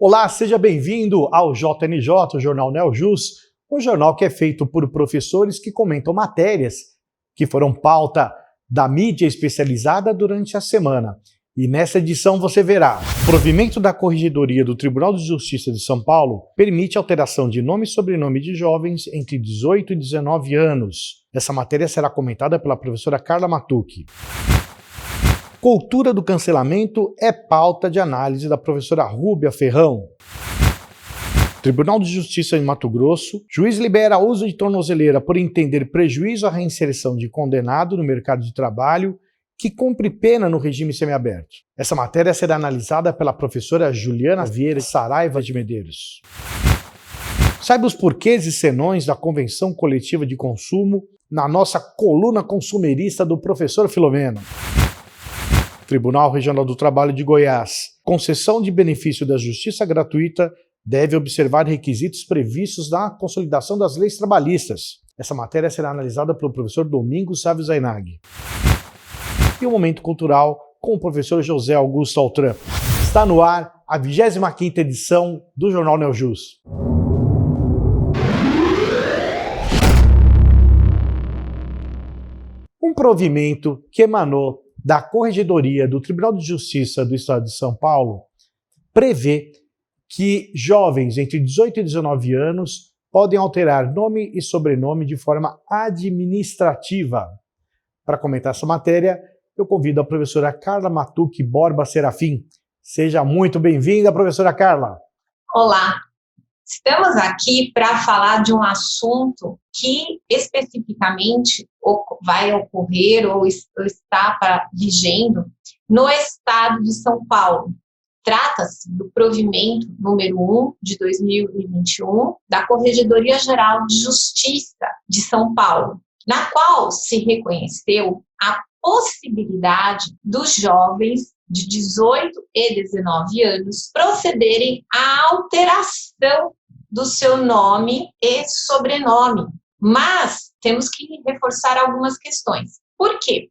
Olá, seja bem-vindo ao JNJ, o Jornal NeoJus, um jornal que é feito por professores que comentam matérias que foram pauta da mídia especializada durante a semana. E nessa edição você verá: o provimento da Corregedoria do Tribunal de Justiça de São Paulo permite alteração de nome e sobrenome de jovens entre 18 e 19 anos. Essa matéria será comentada pela professora Carla Matucci. Cultura do cancelamento é pauta de análise da professora Rúbia Ferrão. Tribunal de Justiça de Mato Grosso, juiz libera uso de tornozeleira por entender prejuízo à reinserção de condenado no mercado de trabalho que cumpre pena no regime semiaberto. Essa matéria será analisada pela professora Juliana Vieira Saraiva de Medeiros. Saiba os porquês e senões da Convenção Coletiva de Consumo na nossa coluna consumerista do professor Filomeno. Tribunal Regional do Trabalho de Goiás. Concessão de benefício da justiça gratuita deve observar requisitos previstos na consolidação das leis trabalhistas. Essa matéria será analisada pelo professor Domingos Sávio Zainag. E o Momento Cultural com o professor José Augusto Altran. Está no ar a 25ª edição do Jornal NeoJus. Um provimento que emanou da Corregedoria do Tribunal de Justiça do Estado de São Paulo prevê que jovens entre 18 e 19 anos podem alterar nome e sobrenome de forma administrativa. Para comentar essa matéria, eu convido a professora Carla Matucci Borba Serafim. Seja muito bem-vinda, professora Carla. Olá, estamos aqui para falar de um assunto que especificamente vai ocorrer ou está vigendo no estado de São Paulo. Trata-se do provimento número 1 de 2021 da Corregedoria Geral de Justiça de São Paulo, na qual se reconheceu a possibilidade dos jovens de 18 e 19 anos procederem à alteração do seu nome e sobrenome. Mas temos que reforçar algumas questões. Por quê?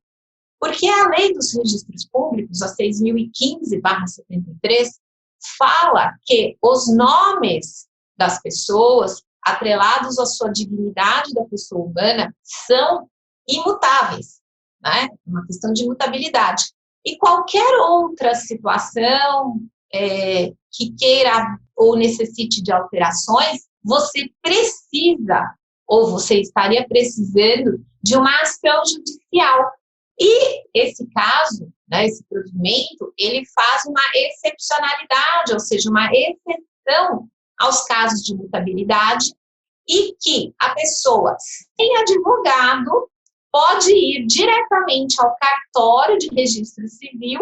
Porque a Lei dos Registros Públicos, a 6.015/73, fala que os nomes das pessoas, atrelados à sua dignidade da pessoa humana, são imutáveis, né? Uma questão de imutabilidade. E qualquer outra situação que queira ou necessite de alterações, você precisa, ou você estaria precisando, de uma ação judicial. E esse caso, né, esse provimento, ele faz uma excepcionalidade, ou seja, uma exceção aos casos de mutabilidade, e que a pessoa, sem advogado, pode ir diretamente ao cartório de registro civil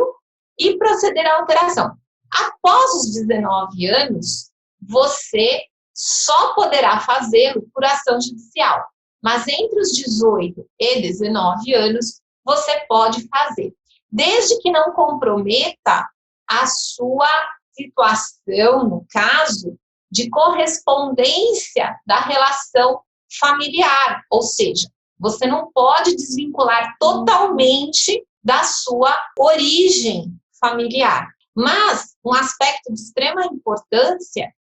e proceder à alteração. Após os 19 anos, você só poderá fazê-lo por ação judicial. Mas entre os 18 e 19 anos, você pode fazer, desde que não comprometa a sua situação, no caso, de correspondência da relação familiar, ou seja, você não pode desvincular totalmente da sua origem familiar. Mas um aspecto de extrema importância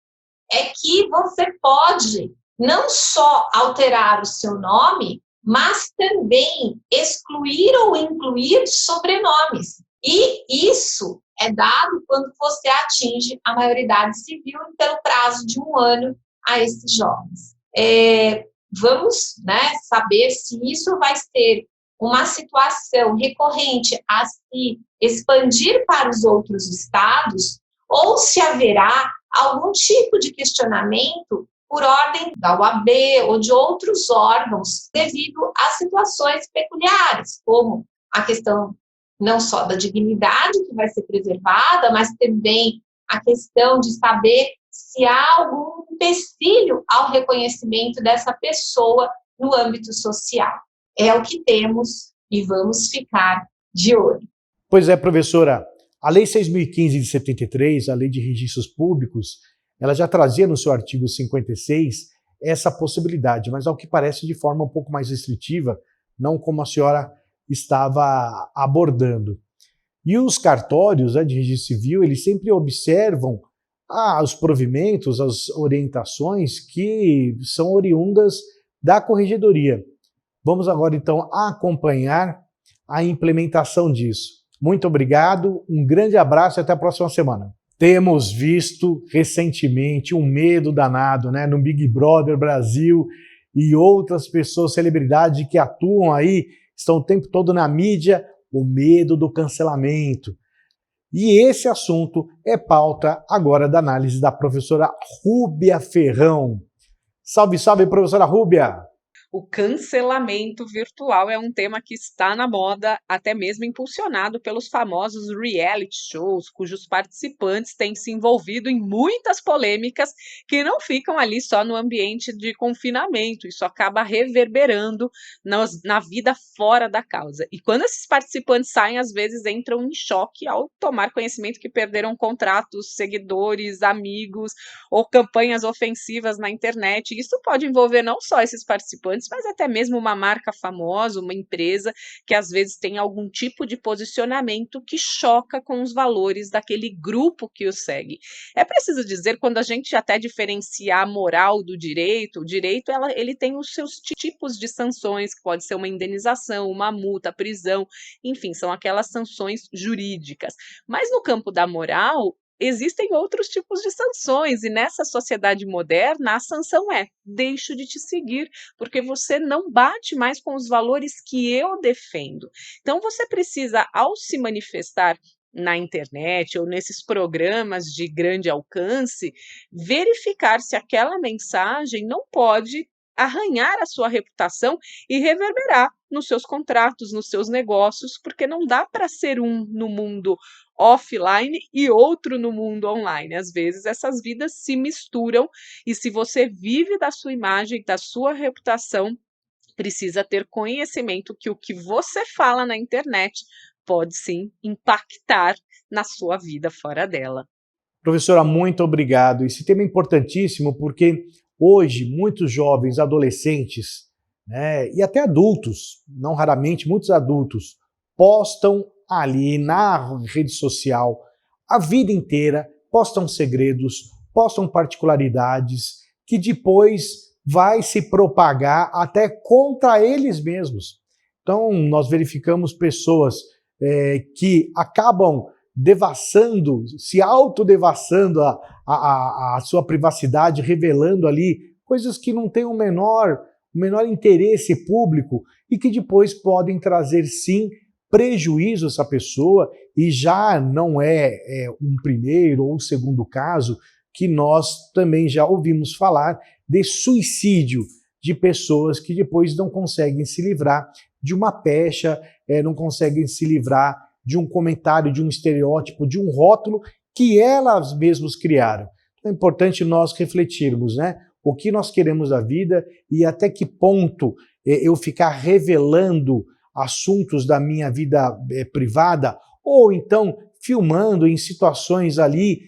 é que você pode não só alterar o seu nome, mas também excluir ou incluir sobrenomes. E isso é dado quando você atinge a maioridade civil pelo prazo de 1 ano a esses jovens. Vamos, saber se isso vai ser uma situação recorrente a se expandir para os outros estados ou se haverá algum tipo de questionamento por ordem da OAB ou de outros órgãos devido a situações peculiares, como a questão não só da dignidade que vai ser preservada, mas também a questão de saber se há algum empecilho ao reconhecimento dessa pessoa no âmbito social. É o que temos e vamos ficar de olho. Pois é, professora, a Lei 6.015 de 73, a Lei de Registros Públicos, ela já trazia no seu artigo 56 essa possibilidade, mas ao que parece de forma um pouco mais restritiva, não como a senhora estava abordando. E os cartórios de registro civil, eles sempre observam os provimentos, as orientações que são oriundas da Corregedoria. Vamos agora, então, acompanhar a implementação disso. Muito obrigado, um grande abraço e até a próxima semana. Temos visto recentemente um medo danado, né, no Big Brother Brasil e outras pessoas, celebridades que atuam aí, estão o tempo todo na mídia, o medo do cancelamento. E esse assunto é pauta agora da análise da professora Rúbia Ferrão. Salve, salve, professora Rúbia! O cancelamento virtual é um tema que está na moda, até mesmo impulsionado pelos famosos reality shows, cujos participantes têm se envolvido em muitas polêmicas que não ficam ali só no ambiente de confinamento, isso acaba reverberando na vida fora da causa. E quando esses participantes saem, às vezes entram em choque ao tomar conhecimento que perderam contratos, seguidores, amigos ou campanhas ofensivas na internet. Isso pode envolver não só esses participantes, mas até mesmo uma marca famosa, uma empresa que às vezes tem algum tipo de posicionamento que choca com os valores daquele grupo que o segue. É preciso dizer, quando a gente até diferencia a moral do direito, o direito ele tem os seus tipos de sanções, que pode ser uma indenização, uma multa, prisão, enfim, são aquelas sanções jurídicas. Mas no campo da moral, existem outros tipos de sanções, e nessa sociedade moderna, a sanção é: deixo de te seguir, porque você não bate mais com os valores que eu defendo. Então, você precisa, ao se manifestar na internet ou nesses programas de grande alcance, verificar se aquela mensagem não pode arranhar a sua reputação e reverberar nos seus contratos, nos seus negócios, porque não dá para ser um no mundo offline e outro no mundo online. Às vezes essas vidas se misturam, e se você vive da sua imagem, da sua reputação, precisa ter conhecimento que o que você fala na internet pode sim impactar na sua vida fora dela. Professora, muito obrigado. Esse tema é importantíssimo porque hoje muitos jovens, adolescentes, né, e até adultos, não raramente muitos adultos, postam ali na rede social a vida inteira, postam segredos, postam particularidades que depois vai se propagar até contra eles mesmos. Então, nós verificamos pessoas que acabam devassando, se autodevassando a sua privacidade, revelando ali coisas que não têm o menor interesse público e que depois podem trazer, sim, prejuízo a essa pessoa, e já não é um primeiro ou um segundo caso que nós também já ouvimos falar de suicídio de pessoas que depois não conseguem se livrar de uma pecha, não conseguem se livrar de um comentário, de um estereótipo, de um rótulo que elas mesmas criaram. Então é importante nós refletirmos, né? O que nós queremos da vida e até que ponto eu ficar revelando assuntos da minha vida privada, ou então filmando em situações ali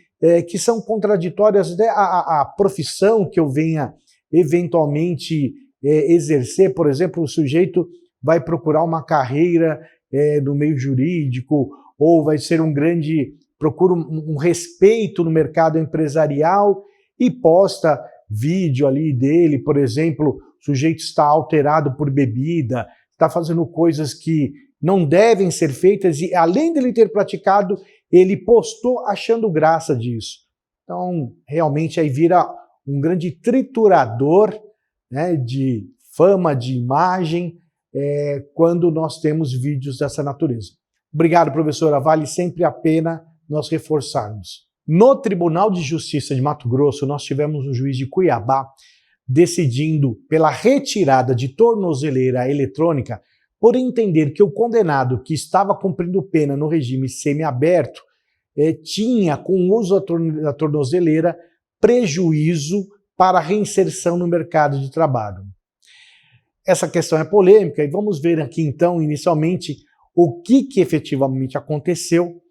que são contraditórias à profissão que eu venha eventualmente exercer. Por exemplo, o sujeito vai procurar uma carreira no meio jurídico, ou vai ser procura um respeito no mercado empresarial e posta vídeo ali dele, por exemplo, o sujeito está alterado por bebida, está fazendo coisas que não devem ser feitas, e além dele ter praticado, ele postou achando graça disso. Então, realmente aí vira um grande triturador, né, de fama, de imagem, quando nós temos vídeos dessa natureza. Obrigado, professora. Vale sempre a pena nós reforçarmos. No Tribunal de Justiça de Mato Grosso, nós tivemos um juiz de Cuiabá decidindo pela retirada de tornozeleira eletrônica por entender que o condenado que estava cumprindo pena no regime semiaberto tinha, com o uso da tornozeleira, prejuízo para a reinserção no mercado de trabalho. Essa questão é polêmica e vamos ver aqui então, inicialmente, o que efetivamente aconteceu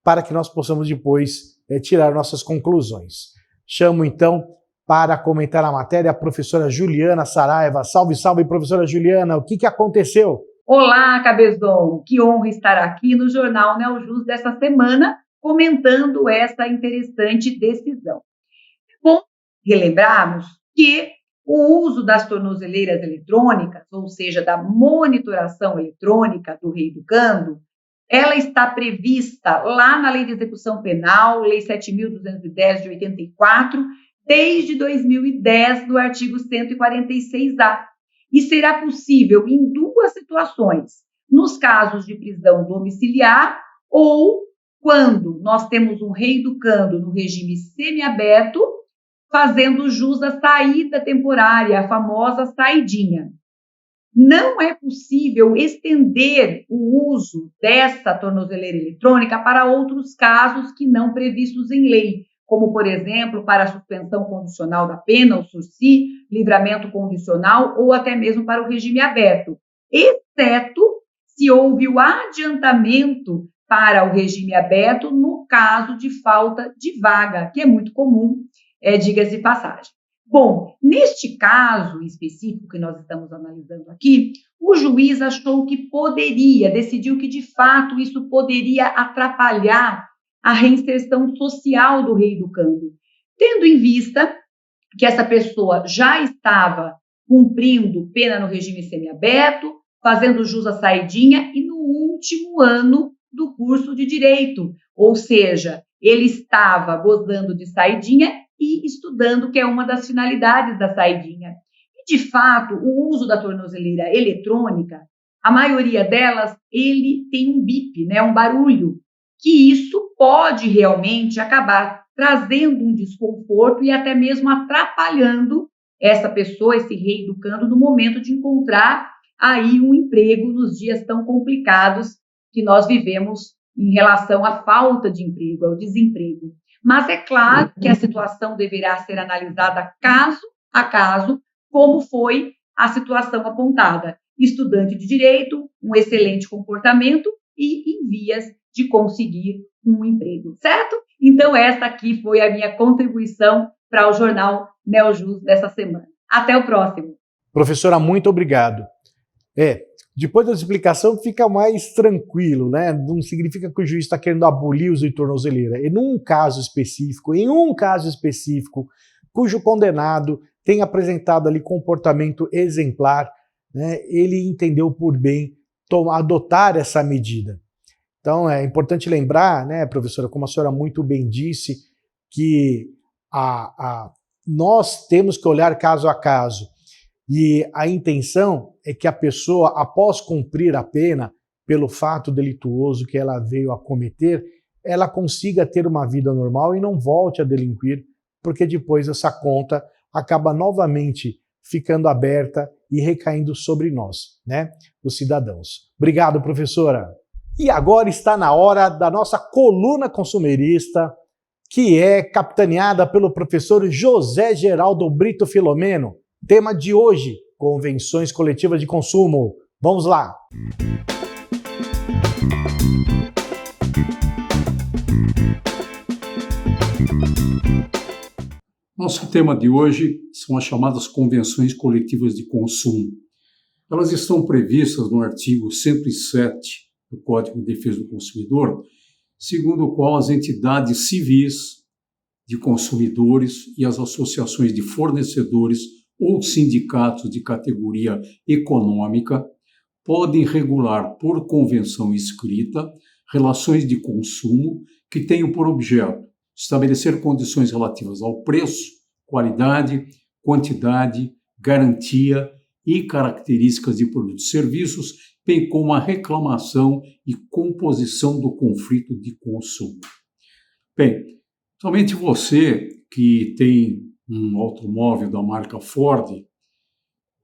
para que nós possamos depois tirar nossas conclusões. Chamo então para comentar a matéria a professora Juliana Saraiva. Salve, salve, professora Juliana, o que aconteceu? Olá, Cabezon, que honra estar aqui no Jornal Neojus dessa semana comentando essa interessante decisão. É bom relembrarmos que o uso das tornozeleiras eletrônicas, ou seja, da monitoração eletrônica do reeducando, ela está prevista lá na Lei de Execução Penal, Lei 7.210 de 84, desde 2010, do artigo 146-A. E será possível em duas situações: nos casos de prisão domiciliar ou quando nós temos um reeducando no regime semiaberto, fazendo jus à saída temporária, a famosa saidinha. Não é possível estender o uso dessa tornozeleira eletrônica para outros casos que não previstos em lei, como, por exemplo, para a suspensão condicional da pena, o sursi, livramento condicional ou até mesmo para o regime aberto, exceto se houve o adiantamento para o regime aberto no caso de falta de vaga, que é muito comum, diga-se de passagem. Bom, neste caso específico que nós estamos analisando aqui, o juiz achou que decidiu que de fato isso poderia atrapalhar a reinserção social do reeducando, tendo em vista que essa pessoa já estava cumprindo pena no regime semiaberto, fazendo jus à saidinha e no último ano do curso de direito, ou seja, ele estava gozando de saidinha e estudando, que é uma das finalidades da saidinha. E, de fato, o uso da tornozeleira eletrônica, a maioria delas, ele tem um bip, né, um barulho, que isso pode realmente acabar trazendo um desconforto e até mesmo atrapalhando essa pessoa, esse reeducando, no momento de encontrar aí um emprego nos dias tão complicados que nós vivemos em relação à falta de emprego, ao desemprego. Mas é claro que a situação deverá ser analisada caso a caso, como foi a situação apontada. Estudante de direito, um excelente comportamento e em vias de conseguir um emprego, certo? Então, essa aqui foi a minha contribuição para o jornal Neojus dessa semana. Até o próximo. Professora, muito obrigado. Depois da explicação fica mais tranquilo, né? Não significa que o juiz está querendo abolir o uso de tornozeleira. Em um caso específico, cujo condenado tem apresentado ali comportamento exemplar, né? Ele entendeu por bem adotar essa medida. Então é importante lembrar, né, professora, como a senhora muito bem disse, que nós temos que olhar caso a caso. E a intenção é que a pessoa, após cumprir a pena pelo fato delituoso que ela veio a cometer, ela consiga ter uma vida normal e não volte a delinquir, porque depois essa conta acaba novamente ficando aberta e recaindo sobre nós, né, os cidadãos. Obrigado, professora. E agora está na hora da nossa coluna consumerista, que é capitaneada pelo professor José Geraldo Brito Filomeno. Tema de hoje, convenções coletivas de consumo. Vamos lá! Nosso tema de hoje são as chamadas convenções coletivas de consumo. Elas estão previstas no artigo 107 do Código de Defesa do Consumidor, segundo o qual as entidades civis de consumidores e as associações de fornecedores ou sindicatos de categoria econômica podem regular por convenção escrita relações de consumo que tenham por objeto estabelecer condições relativas ao preço, qualidade, quantidade, garantia e características de produtos e serviços, bem como a reclamação e composição do conflito de consumo. Bem, somente você que tem um automóvel da marca Ford,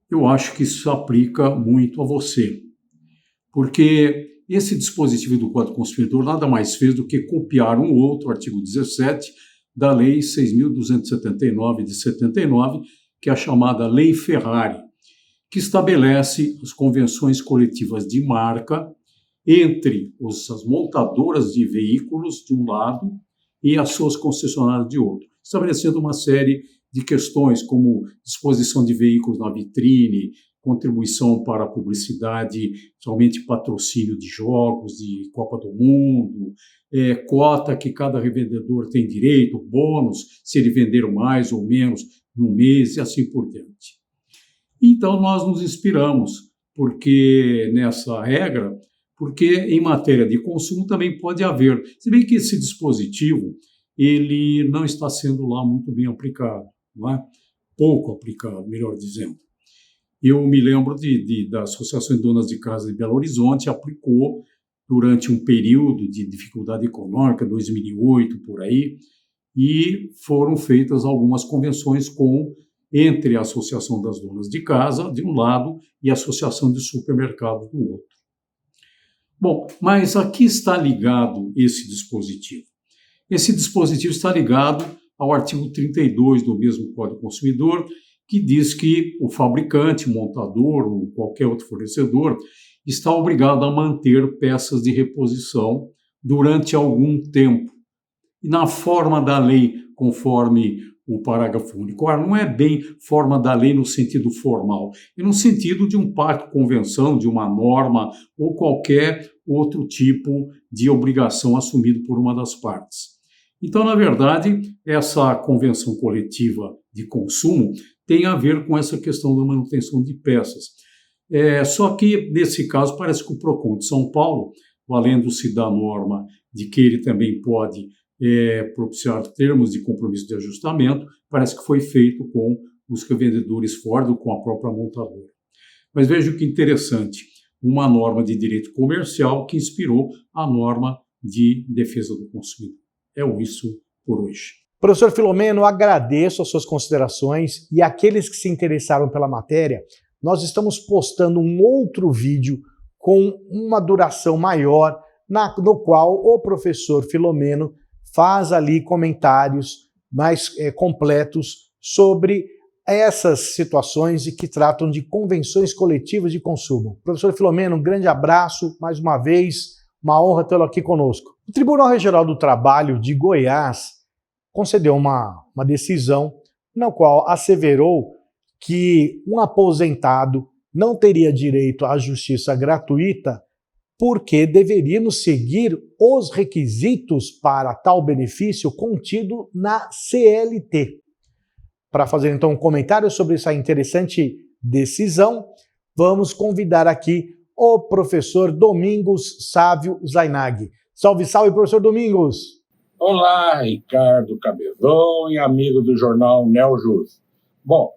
eu acho que isso aplica muito a você, porque esse dispositivo do Código do Consumidor nada mais fez do que copiar um outro artigo 17 da Lei 6.279 de 79, que é a chamada Lei Ferrari, que estabelece as convenções coletivas de marca entre as montadoras de veículos de um lado e as suas concessionárias de outro, estabelecendo uma série de questões como disposição de veículos na vitrine, contribuição para a publicidade, somente patrocínio de jogos, de Copa do Mundo, cota que cada revendedor tem direito, bônus, se ele vender mais ou menos no mês e assim por diante. Então, nós nos inspiramos nessa regra, porque em matéria de consumo também pode haver, se bem que esse dispositivo ele não está sendo lá muito bem aplicado, não é? Pouco aplicado, melhor dizendo. Eu me lembro da Associação de Donas de Casa de Belo Horizonte, aplicou durante um período de dificuldade econômica, 2008, por aí, e foram feitas algumas convenções entre a Associação das Donas de Casa, de um lado, e a Associação de Supermercados, do outro. Bom, mas aqui está ligado esse dispositivo. Esse dispositivo está ligado ao artigo 32 do mesmo Código do Consumidor, que diz que o fabricante, montador ou qualquer outro fornecedor está obrigado a manter peças de reposição durante algum tempo. E na forma da lei, conforme o parágrafo único, não é bem forma da lei no sentido formal, é no sentido de um pacto, convenção, de uma norma ou qualquer outro tipo de obrigação assumido por uma das partes. Então, na verdade, essa convenção coletiva de consumo tem a ver com essa questão da manutenção de peças. Só que, nesse caso, parece que o PROCON de São Paulo, valendo-se da norma de que ele também pode propiciar termos de compromisso de ajustamento, parece que foi feito com os revendedores Ford ou com a própria montadora. Mas veja que interessante, uma norma de direito comercial que inspirou a norma de defesa do consumidor. É isso por hoje. Professor Filomeno, agradeço as suas considerações e aqueles que se interessaram pela matéria, nós estamos postando um outro vídeo com uma duração maior, no qual o professor Filomeno faz ali comentários mais completos sobre essas situações e que tratam de convenções coletivas de consumo. Professor Filomeno, um grande abraço, mais uma vez, uma honra tê-lo aqui conosco. O Tribunal Regional do Trabalho de Goiás concedeu uma decisão na qual asseverou que um aposentado não teria direito à justiça gratuita porque deveríamos seguir os requisitos para tal benefício contido na CLT. Para fazer então um comentário sobre essa interessante decisão, vamos convidar aqui o professor Domingos Sávio Zainag. Salve, salve, professor Domingos! Olá, Ricardo Cabezon e amigos do jornal NeoJus. Bom,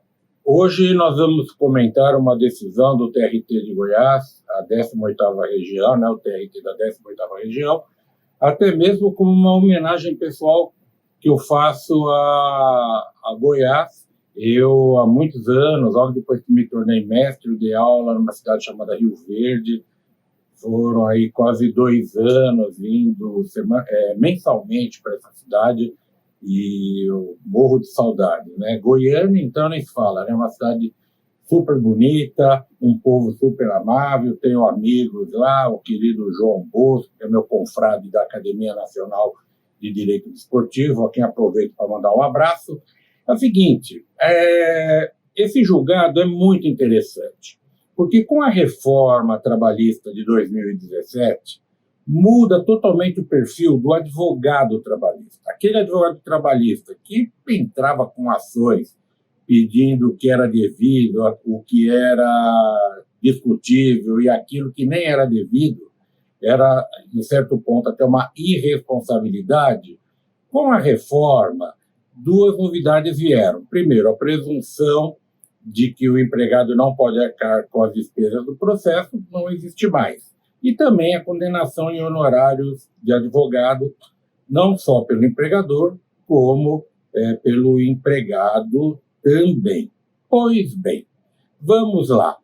hoje nós vamos comentar uma decisão do TRT de Goiás, a 18ª região, o TRT da 18ª região, até mesmo como uma homenagem pessoal que eu faço a Goiás. Eu, há muitos anos, logo depois que me tornei mestre, dei aula numa cidade chamada Rio Verde. Foram aí quase 2 anos indo mensalmente para essa cidade e eu morro de saudade, né? Goiânia, então, nem se fala, né? Uma cidade super bonita, um povo super amável, tenho amigos lá, o querido João Bosco, que é meu confrade da Academia Nacional de Direito Desportivo, a quem aproveito para mandar um abraço. É o seguinte, esse julgado é muito interessante, porque com a reforma trabalhista de 2017, muda totalmente o perfil do advogado trabalhista. Aquele advogado trabalhista que entrava com ações pedindo o que era devido, o que era discutível e aquilo que nem era devido, era, em certo ponto, até uma irresponsabilidade. Com a reforma, 2 novidades vieram. Primeiro, a presunção de que o empregado não pode arcar com as despesas do processo não existe mais. E também a condenação em honorários de advogado, não só pelo empregador, como pelo empregado também. Pois bem, vamos lá.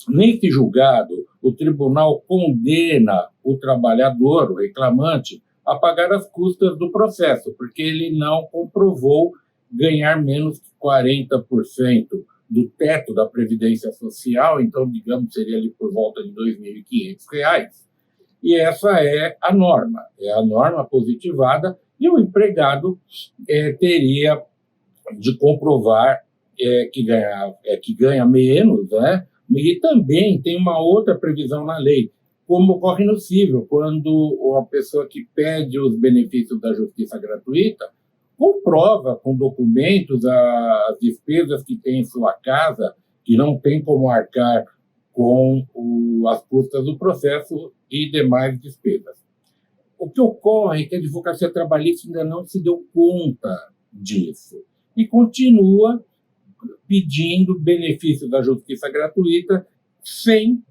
Nesse julgado, o tribunal condena o trabalhador, o reclamante, a pagar as custas do processo, porque ele não comprovou ganhar menos que 40% do teto da Previdência Social, então, digamos, seria ali por volta de R$ 2.500. E essa é a norma positivada, e o empregado teria de comprovar que ganha menos, né? E também tem uma outra previsão na lei, como ocorre no civil, quando a pessoa que pede os benefícios da justiça gratuita comprova com documentos as despesas que tem em sua casa, que não tem como arcar com as custas do processo e demais despesas. O que ocorre é que a advocacia trabalhista ainda não se deu conta disso e continua pedindo benefício da justiça gratuita sem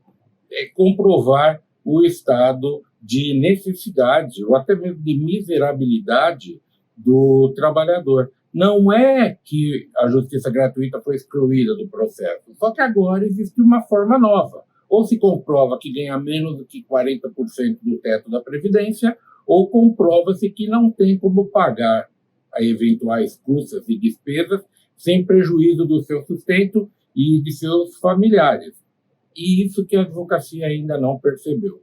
comprovar o estado de necessidade ou até mesmo de miserabilidade do trabalhador. Não é que a justiça gratuita foi excluída do processo, só que agora existe uma forma nova. Ou se comprova que ganha menos do que 40% do teto da Previdência, ou comprova-se que não tem como pagar a eventuais custas e despesas sem prejuízo do seu sustento e de seus familiares. E isso que a advocacia ainda não percebeu.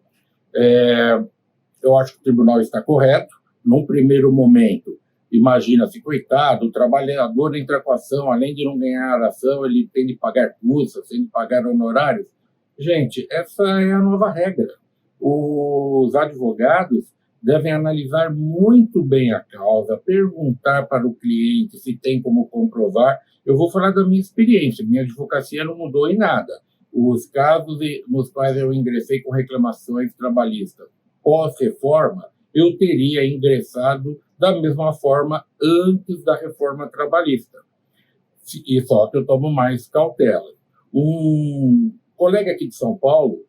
Eu acho que o tribunal está correto. Num primeiro momento, imagina-se, coitado, o trabalhador entra com a ação, além de não ganhar a ação, ele tem de pagar custas, tem de pagar honorários. Gente, essa é a nova regra. Os advogados devem analisar muito bem a causa, perguntar para o cliente se tem como comprovar. Eu vou falar da minha experiência. Minha advocacia não mudou em nada. Os casos nos quais eu ingressei com reclamações trabalhistas pós-reforma, eu teria ingressado da mesma forma antes da reforma trabalhista. E só que eu tomo mais cautela. Um colega aqui de São Paulo,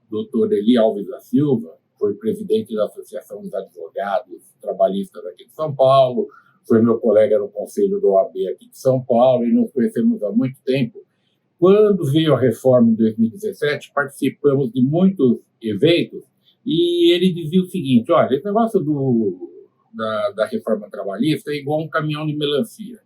doutor Eli Alves da Silva, foi presidente da Associação dos Advogados Trabalhistas aqui de São Paulo, foi meu colega no Conselho do OAB aqui de São Paulo, e nos conhecemos há muito tempo. Quando veio a reforma em 2017, participamos de muitos eventos, e ele dizia o seguinte: olha, esse negócio da reforma trabalhista é igual um caminhão de melancia.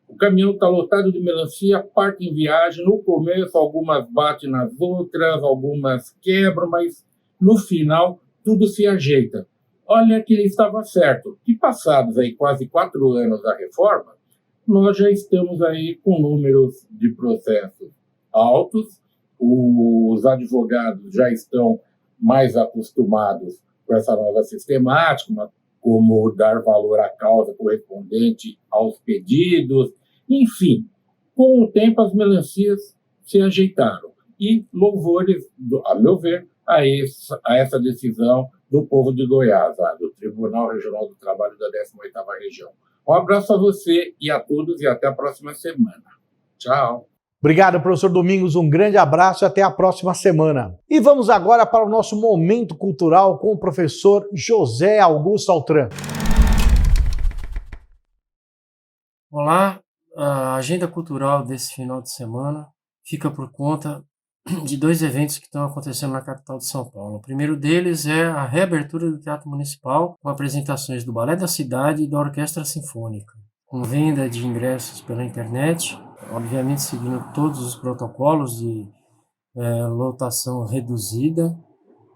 O caminhão está lotado de melancia, parte em viagem, no começo algumas batem nas outras, algumas quebram, mas no final tudo se ajeita. Olha que ele estava certo. E passados aí quase 4 anos da reforma, nós já estamos aí com números de processos altos, os advogados já estão mais acostumados com essa nova sistemática, como dar valor à causa correspondente aos pedidos, enfim, com o tempo as melancias se ajeitaram. E louvores, a meu ver, a essa decisão do povo de Goiás, do Tribunal Regional do Trabalho da 18ª Região. Um abraço a você e a todos e até a próxima semana. Tchau. Obrigado, professor Domingos. Um grande abraço e até a próxima semana. E vamos agora para o nosso momento cultural com o professor José Augusto Altran. Olá, a agenda cultural desse final de semana fica por conta de 2 eventos que estão acontecendo na capital de São Paulo. O primeiro deles é a reabertura do Teatro Municipal, com apresentações do Balé da Cidade e da Orquestra Sinfônica, com venda de ingressos pela internet, obviamente seguindo todos os protocolos de lotação reduzida,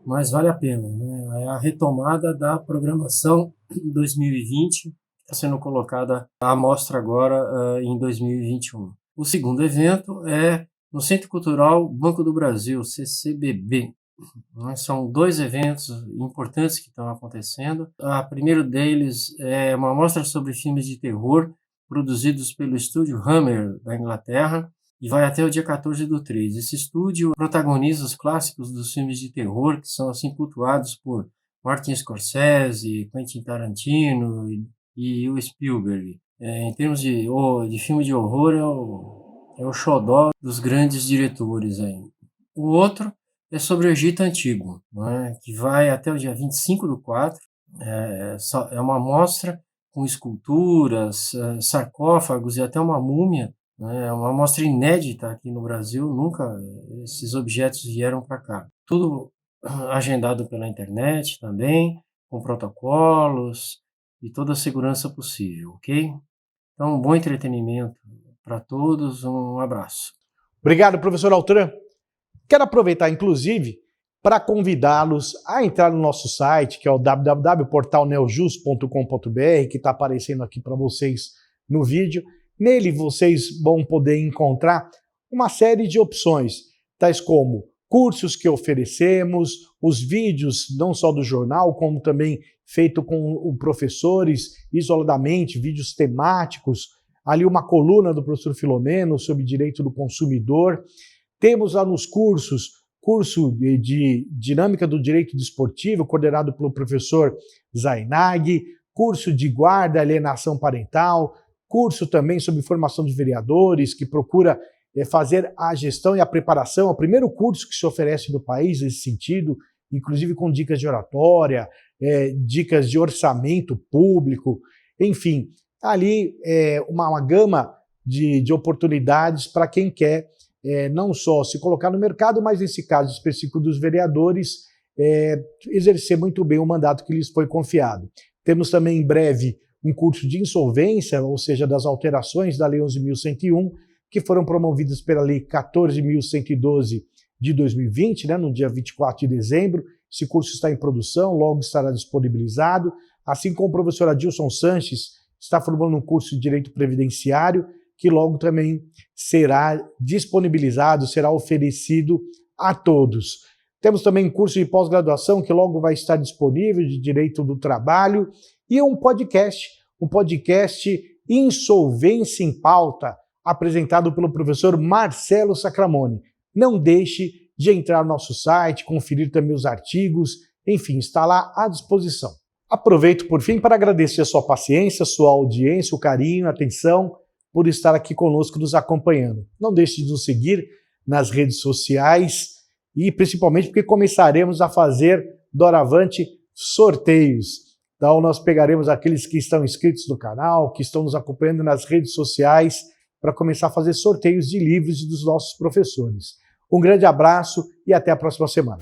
mas vale a pena, né? É a retomada da programação 2020, que está sendo colocada à mostra agora em 2021. O segundo evento é no Centro Cultural Banco do Brasil, CCBB. São 2 eventos importantes que estão acontecendo. O primeiro deles é uma mostra sobre filmes de terror produzidos pelo estúdio Hammer, da Inglaterra, e vai até o dia 14/3. Esse estúdio protagoniza os clássicos dos filmes de terror, que são assim cultuados por Martin Scorsese, Quentin Tarantino e o Spielberg. Em termos de filme de horror, é o xodó dos grandes diretores aí. O outro é sobre o Egito Antigo, né, que vai até o dia 25/4. É uma mostra com esculturas, sarcófagos e até uma múmia. É uma mostra inédita aqui no Brasil, nunca esses objetos vieram para cá. Tudo agendado pela internet também, com protocolos e toda a segurança possível, ok? Então, um bom entretenimento para todos, um abraço. Obrigado, professor Altran. Quero aproveitar, inclusive, para convidá-los a entrar no nosso site, que é o www.portalneojus.com.br, que está aparecendo aqui para vocês no vídeo, Nele vocês vão poder encontrar uma série de opções, tais como cursos que oferecemos, os vídeos não só do jornal, como também feito com professores isoladamente, vídeos temáticos, ali uma coluna do professor Filomeno sobre direito do consumidor. Temos lá nos curso de dinâmica do direito desportivo, coordenado pelo professor Zainag, curso de guarda e alienação parental, curso também sobre formação de vereadores, que procura fazer a gestão e a preparação, é o primeiro curso que se oferece no país nesse sentido, inclusive com dicas de oratória, dicas de orçamento público, enfim, ali uma gama de oportunidades para quem quer não só se colocar no mercado, mas nesse caso específico dos vereadores, exercer muito bem o mandato que lhes foi confiado. Temos também em breve um curso de insolvência, ou seja, das alterações da Lei 11.101, que foram promovidas pela Lei 14.112 de 2020, no dia 24 de dezembro. Esse curso está em produção, logo estará disponibilizado, assim como o professor Adilson Sanches está formando um curso de Direito Previdenciário, que logo também será disponibilizado, será oferecido a todos. Temos também um curso de pós-graduação que logo vai estar disponível de Direito do Trabalho e um podcast Insolvência em Pauta, apresentado pelo professor Marcelo Sacramone. Não deixe de entrar no nosso site, conferir também os artigos, enfim, está lá à disposição. Aproveito, por fim, para agradecer a sua paciência, sua audiência, o carinho, a atenção, por estar aqui conosco nos acompanhando. Não deixe de nos seguir nas redes sociais e principalmente porque começaremos a fazer doravante sorteios. Então nós pegaremos aqueles que estão inscritos no canal, que estão nos acompanhando nas redes sociais, para começar a fazer sorteios de livros dos nossos professores. Um grande abraço e até a próxima semana.